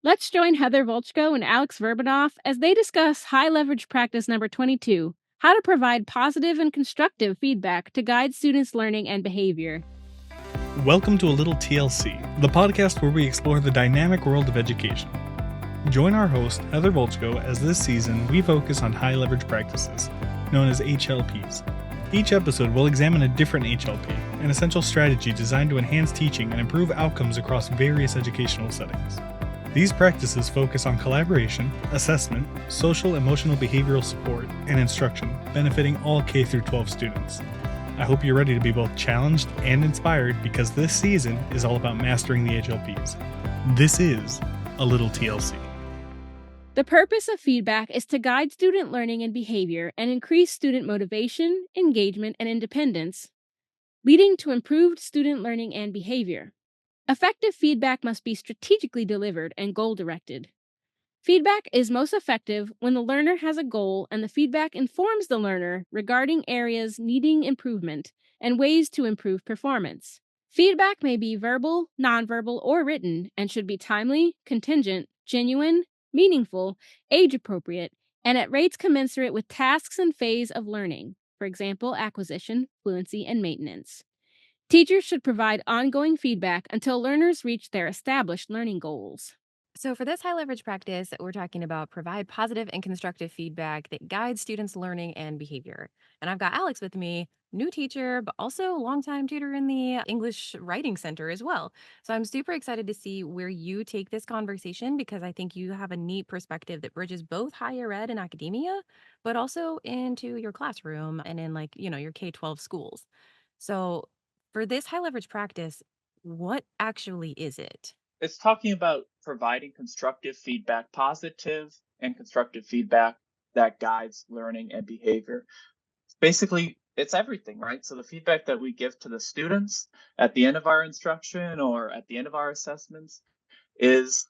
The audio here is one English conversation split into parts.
Let's join Heather Volchko and Alex Verbanoff as they discuss high leverage practice number 22, how to provide positive and constructive feedback to guide students' learning and behavior. Welcome to A Little TLC, the podcast where we explore the dynamic world of education. Join our host, Heather Volchko, as this season we focus on high leverage practices, known as HLPs. Each episode will examine a different HLP, an essential strategy designed to enhance teaching and improve outcomes across various educational settings. These practices focus on collaboration, assessment, social emotional behavioral support, and instruction, benefiting all K-12 students. I hope you're ready to be both challenged and inspired because this season is all about mastering the HLPs. This is A Little TLC. The purpose of feedback is to guide student learning and behavior and increase student motivation, engagement, and independence, leading to improved student learning and behavior. Effective feedback must be strategically delivered and goal-directed. Feedback is most effective when the learner has a goal and the feedback informs the learner regarding areas needing improvement and ways to improve performance. Feedback may be verbal, nonverbal, or written and should be timely, contingent, genuine, meaningful, age-appropriate, and at rates commensurate with tasks and phase of learning, for example, acquisition, fluency, and maintenance. Teachers should provide ongoing feedback until learners reach their established learning goals. So, for this high leverage practice, we're talking about provide positive and constructive feedback that guides students' learning and behavior. And I've got Alex with me, new teacher, but also longtime tutor in the English Writing Center as well. So, I'm super excited to see where you take this conversation because I think you have a neat perspective that bridges both higher ed and academia, but also into your classroom and in your K-12 schools. So, for this high leverage practice, what actually is it? It's talking about providing constructive feedback, positive and constructive feedback that guides learning and behavior. Basically, it's everything, right? So the feedback that we give to the students at the end of our instruction or at the end of our assessments is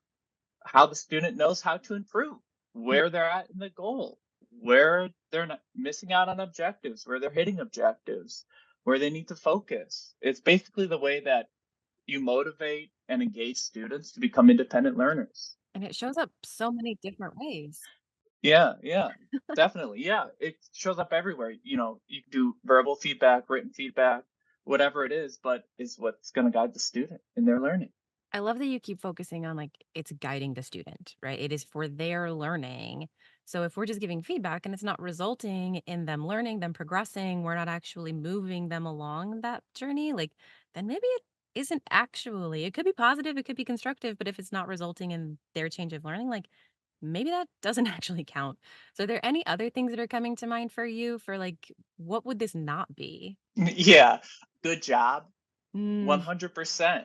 how the student knows how to improve, where they're at in the goal, where they're not missing out on objectives, where they're hitting objectives, where they need to focus. It's basically the way that you motivate and engage students to become independent learners. And it shows up so many different ways. Yeah, definitely. Yeah, it shows up everywhere. You can do verbal feedback, written feedback, whatever it is, but is what's going to guide the student in their learning. I love that you keep focusing on it's guiding the student, right? It is for their learning. So if we're just giving feedback and it's not resulting in them learning, them progressing, we're not actually moving them along that journey, then maybe it isn't actually, it could be positive, it could be constructive, but if it's not resulting in their change of learning, maybe that doesn't actually count. So are there any other things that are coming to mind for you for what would this not be? Yeah, good job. Mm, 100%.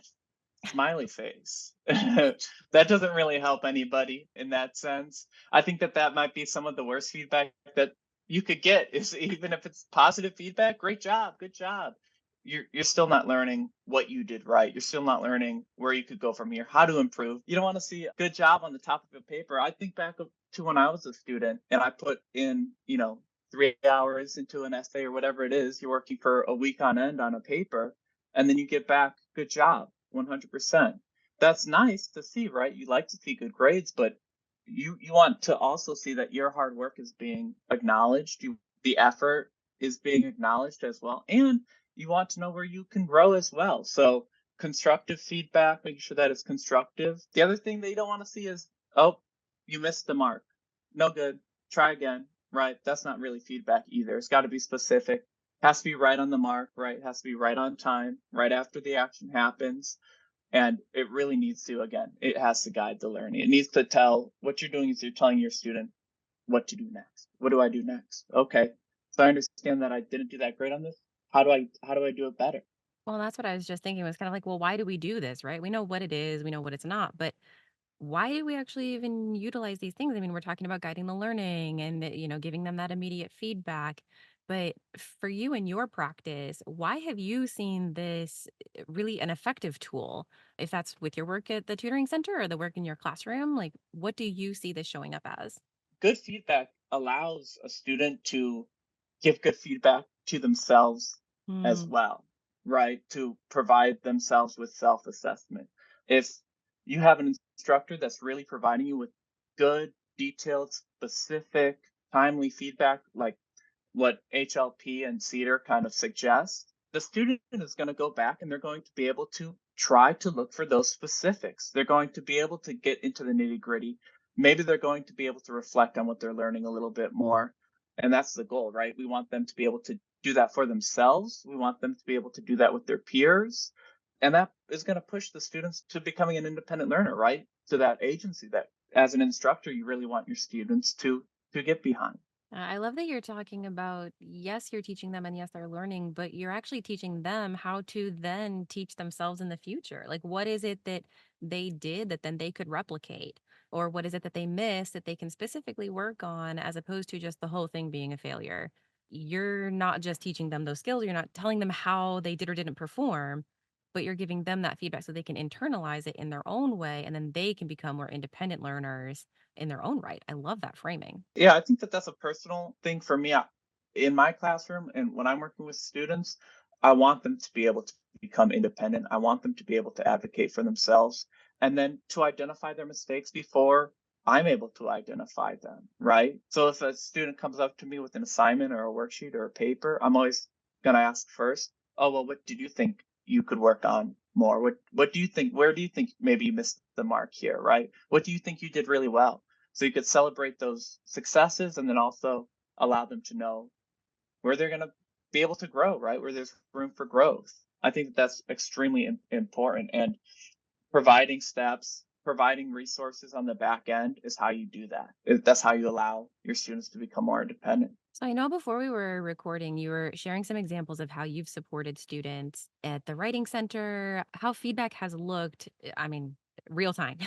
Smiley face. That doesn't really help anybody in that sense. I think that might be some of the worst feedback that you could get is even if it's positive feedback, great job, good job. You're still not learning what you did right. You're still not learning where you could go from here, how to improve. You don't want to see a good job on the top of a paper. I think back to when I was a student and I put in, 3 hours into an essay or whatever it is. You're working for a week on end on a paper, and then you get back, good job, 100%. That's nice to see, right? You like to see good grades, but you want to also see that your hard work is being acknowledged. The effort is being acknowledged as well, and you want to know where you can grow as well. So constructive feedback, making sure that it's constructive. The other thing that you don't want to see is, oh, you missed the mark. No good. Try again. Right? That's not really feedback either. It's got to be specific. Has to be right on the mark, right? Has to be right on time, right after the action happens. And it really needs to, again, it has to guide the learning. It needs to tell what you're doing is you're telling your student what to do next. What do I do next? Okay. So I understand that I didn't do that great on this. How do I do it better? well, that's what I was just thinking was kind of well, why do we do this, right? We know what it is, we know what it's not, but why do we actually even utilize these things? I mean, we're talking about guiding the learning and, giving them that immediate feedback. But for you in your practice, why have you seen this really an effective tool? If that's with your work at the tutoring center or the work in your classroom, what do you see this showing up as? Good feedback allows a student to give good feedback to themselves as Hmm. well, right? To provide themselves with self assessment. If you have an instructor that's really providing you with good, detailed, specific, timely feedback, like what HLP and CEDAR kind of suggest, the student is going to go back and they're going to be able to try to look for those specifics. They're going to be able to get into the nitty gritty. Maybe they're going to be able to reflect on what they're learning a little bit more. And that's the goal, right? We want them to be able to do that for themselves. We want them to be able to do that with their peers. And that is going to push the students to becoming an independent learner, right? To that agency that as an instructor, you really want your students to get behind. I love that you're talking about, yes, you're teaching them and yes, they're learning, but you're actually teaching them how to then teach themselves in the future. Like, what is it that they did that then they could replicate? Or what is it that they missed that they can specifically work on as opposed to just the whole thing being a failure? You're not just teaching them those skills, you're not telling them how they did or didn't perform, but you're giving them that feedback so they can internalize it in their own way and then they can become more independent learners in their own right. I love that framing. Yeah, I think that that's a personal thing for me. In my classroom and when I'm working with students, I want them to be able to become independent. I want them to be able to advocate for themselves and then to identify their mistakes before I'm able to identify them, right? So if a student comes up to me with an assignment or a worksheet or a paper, I'm always going to ask first, oh, well, what did you think you could work on more? What do you think, where do you think maybe you missed the mark here, right? What do you think you did really well? So you could celebrate those successes and then also allow them to know where they're going to be able to grow, right? Where there's room for growth. I think that's extremely important. And providing steps, providing resources on the back end is how you do that. That's how you allow your students to become more independent. So I know before we were recording, you were sharing some examples of how you've supported students at the Writing Center, how feedback has looked, I mean, real time.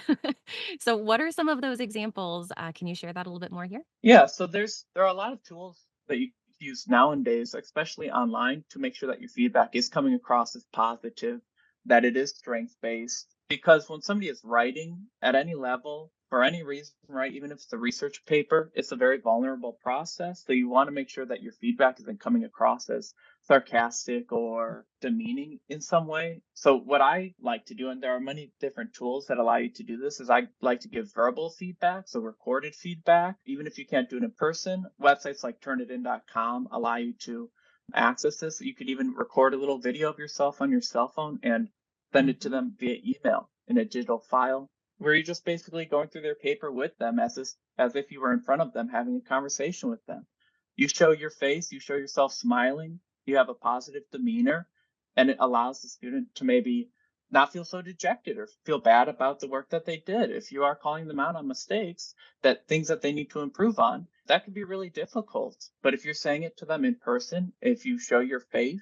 So what are some of those examples? Can you share that a little bit more here? Yeah, so there are a lot of tools that you use nowadays, especially online, to make sure that your feedback is coming across as positive, that it is strength based. Because when somebody is writing at any level, for any reason, right, even if it's a research paper, it's a very vulnerable process. So you want to make sure that your feedback isn't coming across as sarcastic or demeaning in some way. So what I like to do, and there are many different tools that allow you to do this, is I like to give verbal feedback, so recorded feedback. Even if you can't do it in person, websites like turnitin.com allow you to access this. You could even record a little video of yourself on your cell phone and send it to Mhm. them via email in a digital file where you're just basically going through their paper with them as if you were in front of them having a conversation with them. You show your face, you show yourself smiling, you have a positive demeanor, and it allows the student to maybe not feel so dejected or feel bad about the work that they did. If you are calling them out on mistakes, that things that they need to improve on, that can be really difficult. But if you're saying it to them in person, if you show your faith,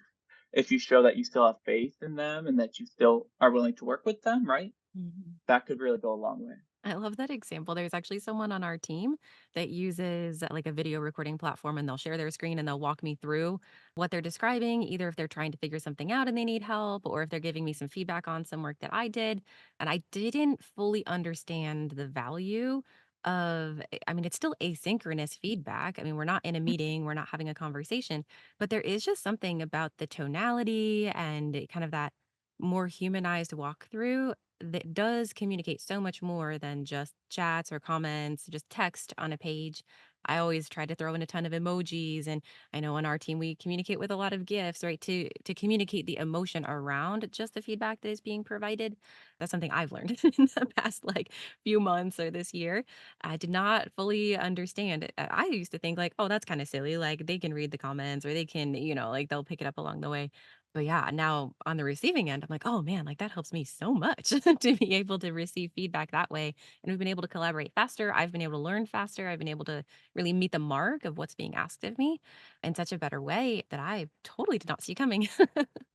if you show that you still have faith in them and that you still are willing to work with them, right? Mhm. That could really go a long way. I love that example. There's actually someone on our team that uses like a video recording platform and they'll share their screen and they'll walk me through what they're describing, either if they're trying to figure something out and they need help, or if they're giving me some feedback on some work that I did. And I didn't fully understand the value of, I mean, it's still asynchronous feedback. I mean, we're not in a meeting, we're not having a conversation, but there is just something about the tonality and kind of that more humanized walkthrough that does communicate so much more than just chats or comments, just text on a page. I always try to throw in a ton of emojis, and I know on our team we communicate with a lot of gifs, right? To communicate the emotion around just the feedback that is being provided. That's something I've learned in the past like few months or this year. I did not fully understand it. I used to think like, oh, that's kind of silly. Like they can read the comments or they can, like they'll pick it up along the way. But yeah, now on the receiving end, I'm like, "Oh, man, like, that helps me so much to be able to receive feedback that way." And we've been able to collaborate faster. I've been able to learn faster. I've been able to really meet the mark of what's being asked of me in such a better way that I totally did not see coming.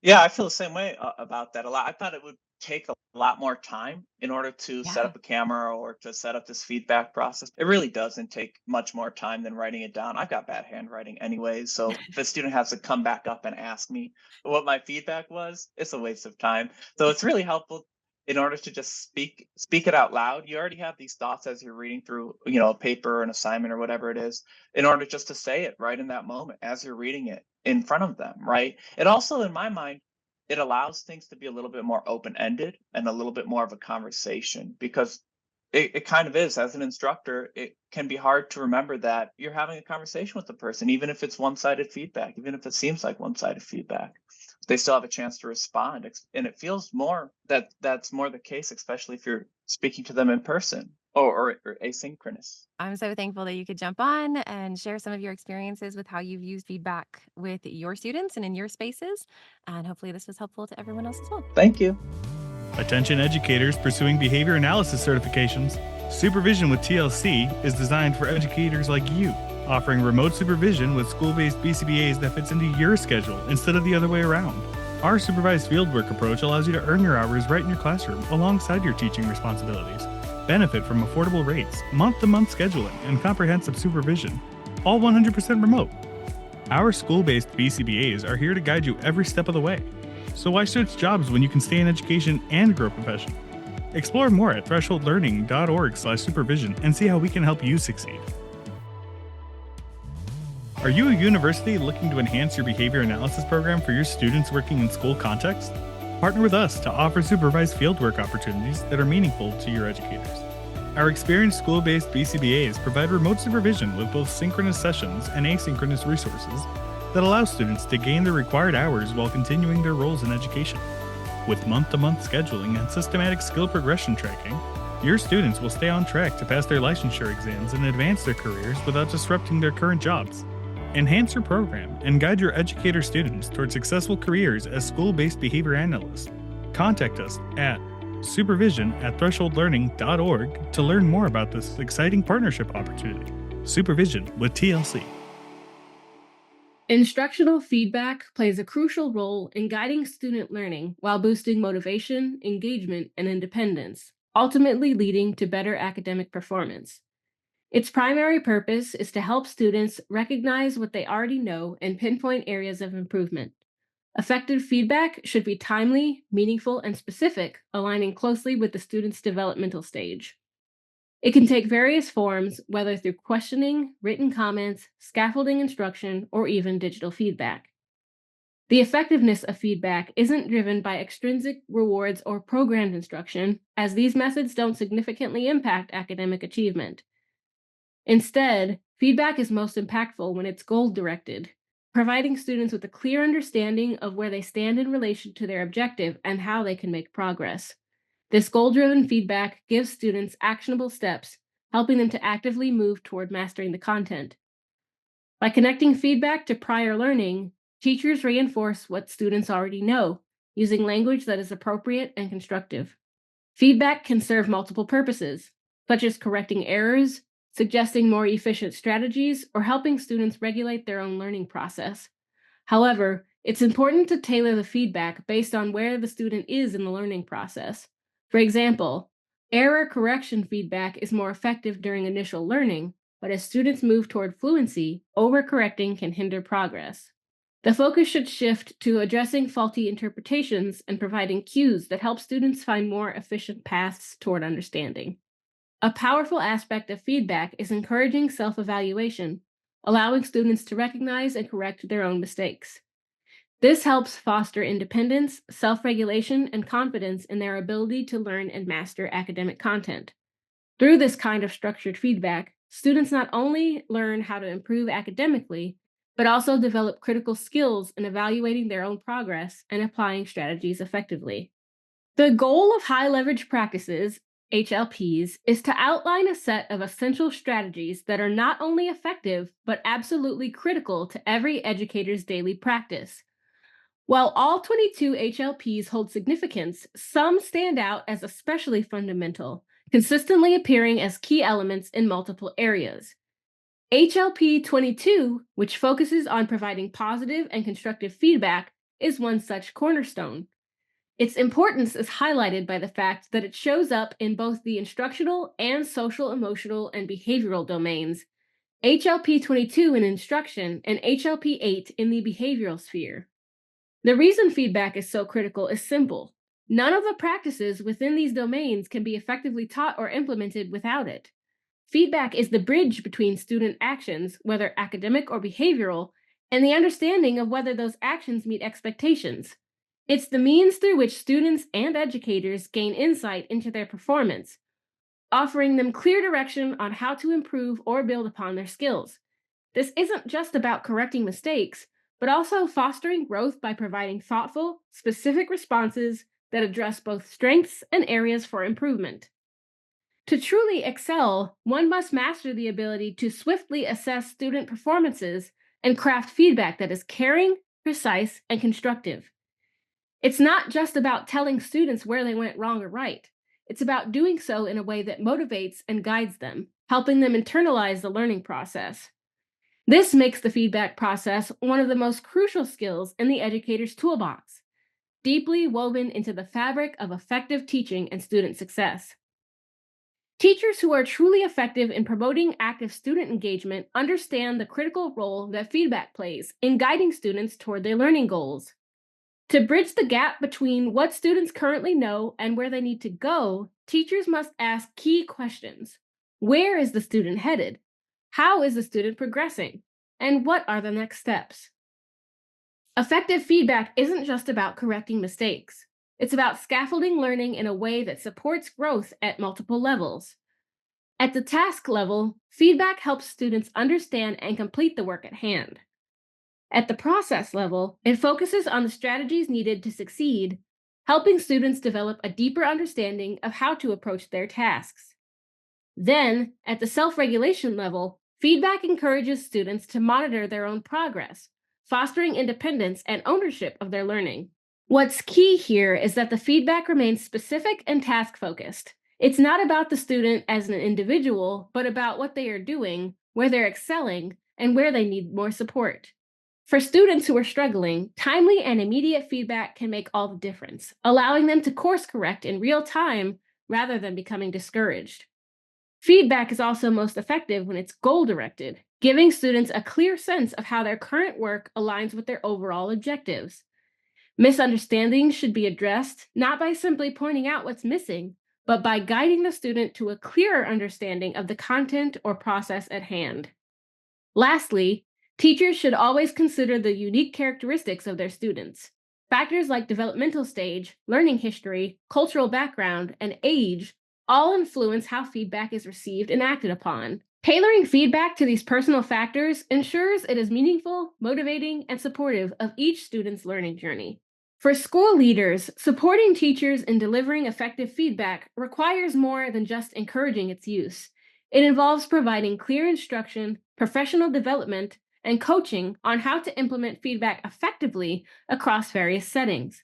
Yeah, I feel the same way about that a lot. I thought it would take a lot more time in order to set Yeah. up a camera or to set up this feedback process. It really doesn't take much more time than writing it down. I've got bad handwriting anyways, so if a student has to come back up and ask me what my feedback was, it's a waste of time. So it's really helpful in order to just speak it out loud. You already have these thoughts as you're reading through, a paper, an assignment, or whatever it is, in order just to say it right in that moment as you're reading it in front of them, right? It also, in my mind, it allows things to be a little bit more open ended and a little bit more of a conversation because it kind of is. As an instructor, it can be hard to remember that you're having a conversation with the person, even if it's one-sided feedback, even if it seems like one-sided feedback. They still have a chance to respond, and it feels more that's more the case, especially if you're speaking to them in person or asynchronous. I'm so thankful that you could jump on and share some of your experiences with how you've used feedback with your students and in your spaces. And hopefully, this was helpful to everyone else as well. Thank you. Attention educators pursuing behavior analysis certifications. Supervision with TLC is designed for educators like you, offering remote supervision with school-based BCBAs that fits into your schedule instead of the other way around. Our supervised fieldwork approach allows you to earn your hours right in your classroom alongside your teaching responsibilities. Benefit from affordable rates, month-to-month scheduling, and comprehensive supervision, all 100% remote. Our school-based BCBAs are here to guide you every step of the way. So why switch jobs when you can stay in education and grow professionally? Explore more at thresholdlearning.org/supervision and see how we can help you succeed. Are you a university looking to enhance your behavior analysis program for your students working in school context? Partner with us to offer supervised fieldwork opportunities that are meaningful to your educators. Our experienced school-based BCBAs provide remote supervision with both synchronous sessions and asynchronous resources that allow students to gain the required hours while continuing their roles in education. With month-to-month scheduling and systematic skill progression tracking, your students will stay on track to pass their licensure exams and advance their careers without disrupting their current jobs. Enhance your program and guide your educator students toward successful careers as school-based behavior analysts. Contact us at supervision@thresholdlearning.org to learn more about this exciting partnership opportunity. Supervision with TLC. Instructional feedback plays a crucial role in guiding student learning while boosting motivation, engagement, and independence, ultimately leading to better academic performance. Its primary purpose is to help students recognize what they already know and pinpoint areas of improvement. Effective feedback should be timely, meaningful, and specific, aligning closely with the student's developmental stage. It can take various forms, whether through questioning, written comments, scaffolding instruction, or even digital feedback. The effectiveness of feedback isn't driven by extrinsic rewards or programmed instruction, as these methods don't significantly impact academic achievement. Instead, feedback is most impactful when it's goal-directed, providing students with a clear understanding of where they stand in relation to their objective and how they can make progress. This goal-driven feedback gives students actionable steps, helping them to actively move toward mastering the content. By connecting feedback to prior learning, teachers reinforce what students already know, using language that is appropriate and constructive. Feedback can serve multiple purposes, such as correcting errors, suggesting more efficient strategies, or helping students regulate their own learning process. However, it's important to tailor the feedback based on where the student is in the learning process. For example, error correction feedback is more effective during initial learning, but as students move toward fluency, overcorrecting can hinder progress. The focus should shift to addressing faulty interpretations and providing cues that help students find more efficient paths toward understanding. A powerful aspect of feedback is encouraging self-evaluation, allowing students to recognize and correct their own mistakes. This helps foster independence, self-regulation, and confidence in their ability to learn and master academic content. Through this kind of structured feedback, students not only learn how to improve academically, but also develop critical skills in evaluating their own progress and applying strategies effectively. The goal of high leverage practices, HLPs, is to outline a set of essential strategies that are not only effective, but absolutely critical to every educator's daily practice. While all 22 HLPs hold significance, some stand out as especially fundamental, consistently appearing as key elements in multiple areas. HLP 22, which focuses on providing positive and constructive feedback, is one such cornerstone. Its importance is highlighted by the fact that it shows up in both the instructional and social, emotional, and behavioral domains, HLP 22 in instruction and HLP 8 in the behavioral sphere. The reason feedback is so critical is simple. None of the practices within these domains can be effectively taught or implemented without it. Feedback is the bridge between student actions, whether academic or behavioral, and the understanding of whether those actions meet expectations. It's the means through which students and educators gain insight into their performance, offering them clear direction on how to improve or build upon their skills. This isn't just about correcting mistakes, but also fostering growth by providing thoughtful, specific responses that address both strengths and areas for improvement. To truly excel, one must master the ability to swiftly assess student performances and craft feedback that is caring, precise, and constructive. It's not just about telling students where they went wrong or right. It's about doing so in a way that motivates and guides them, helping them internalize the learning process. This makes the feedback process one of the most crucial skills in the educator's toolbox, deeply woven into the fabric of effective teaching and student success. Teachers who are truly effective in promoting active student engagement understand the critical role that feedback plays in guiding students toward their learning goals. To bridge the gap between what students currently know and where they need to go, teachers must ask key questions. Where is the student headed? How is the student progressing? And what are the next steps? Effective feedback isn't just about correcting mistakes. It's about scaffolding learning in a way that supports growth at multiple levels. At the task level, feedback helps students understand and complete the work at hand. At the process level, it focuses on the strategies needed to succeed, helping students develop a deeper understanding of how to approach their tasks. Then, at the self-regulation level, feedback encourages students to monitor their own progress, fostering independence and ownership of their learning. What's key here is that the feedback remains specific and task-focused. It's not about the student as an individual, but about what they are doing, where they're excelling, and where they need more support. For students who are struggling, timely and immediate feedback can make all the difference, allowing them to course correct in real time rather than becoming discouraged. Feedback is also most effective when it's goal-directed, giving students a clear sense of how their current work aligns with their overall objectives. Misunderstandings should be addressed not by simply pointing out what's missing, but by guiding the student to a clearer understanding of the content or process at hand. Lastly, teachers should always consider the unique characteristics of their students. Factors like developmental stage, learning history, cultural background, and age all influence how feedback is received and acted upon. Tailoring feedback to these personal factors ensures it is meaningful, motivating, and supportive of each student's learning journey. For school leaders, supporting teachers in delivering effective feedback requires more than just encouraging its use. It involves providing clear instruction, professional development, and coaching on how to implement feedback effectively across various settings.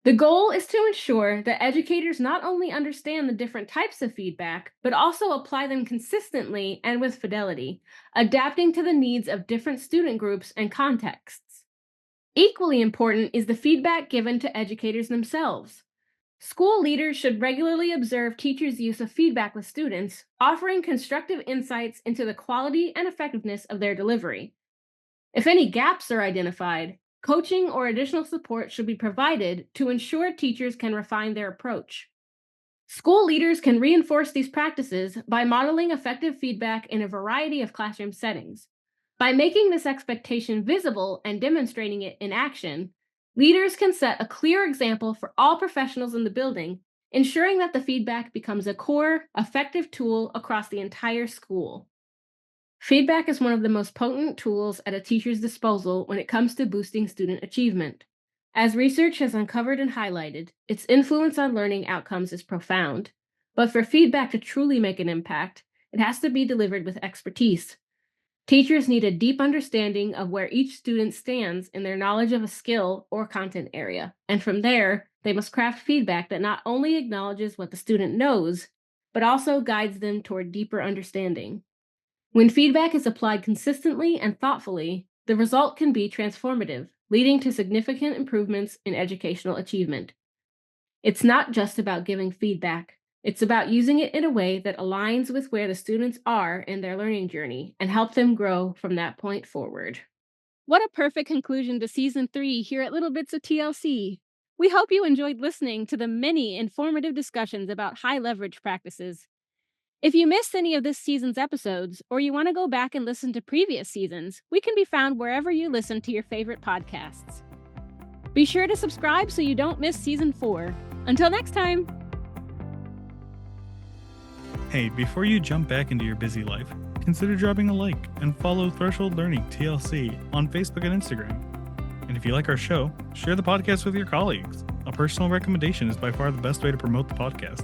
The goal is to ensure that educators not only understand the different types of feedback, but also apply them consistently and with fidelity, adapting to the needs of different student groups and contexts. Equally important is the feedback given to educators themselves. School leaders should regularly observe teachers' use of feedback with students, offering constructive insights into the quality and effectiveness of their delivery. If any gaps are identified, coaching or additional support should be provided to ensure teachers can refine their approach. School leaders can reinforce these practices by modeling effective feedback in a variety of classroom settings. By making this expectation visible and demonstrating it in action, leaders can set a clear example for all professionals in the building, ensuring that the feedback becomes a core, effective tool across the entire school. Feedback is one of the most potent tools at a teacher's disposal when it comes to boosting student achievement. As research has uncovered and highlighted, its influence on learning outcomes is profound. But for feedback to truly make an impact, it has to be delivered with expertise. Teachers need a deep understanding of where each student stands in their knowledge of a skill or content area, and from there, they must craft feedback that not only acknowledges what the student knows, but also guides them toward deeper understanding. When feedback is applied consistently and thoughtfully, the result can be transformative, leading to significant improvements in educational achievement. It's not just about giving feedback. It's about using it in a way that aligns with where the students are in their learning journey and help them grow from that point forward. What a perfect conclusion to Season 3 here at Little Bits of TLC. We hope you enjoyed listening to the many informative discussions about high leverage practices. If you missed any of this season's episodes, or you want to go back and listen to previous seasons, we can be found wherever you listen to your favorite podcasts. Be sure to subscribe so you don't miss Season 4. Until next time! Hey, before you jump back into your busy life, consider dropping a like and follow Threshold Learning TLC on Facebook and Instagram. And if you like our show, share the podcast with your colleagues. A personal recommendation is by far the best way to promote the podcast.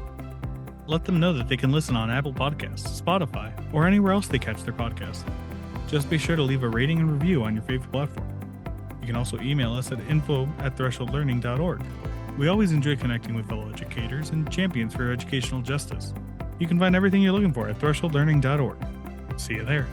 Let them know that they can listen on Apple Podcasts, Spotify, or anywhere else they catch their podcasts. Just be sure to leave a rating and review on your favorite platform. You can also email us at info@thresholdlearning.org. We always enjoy connecting with fellow educators and champions for educational justice. You can find everything you're looking for at thresholdlearning.org. See you there.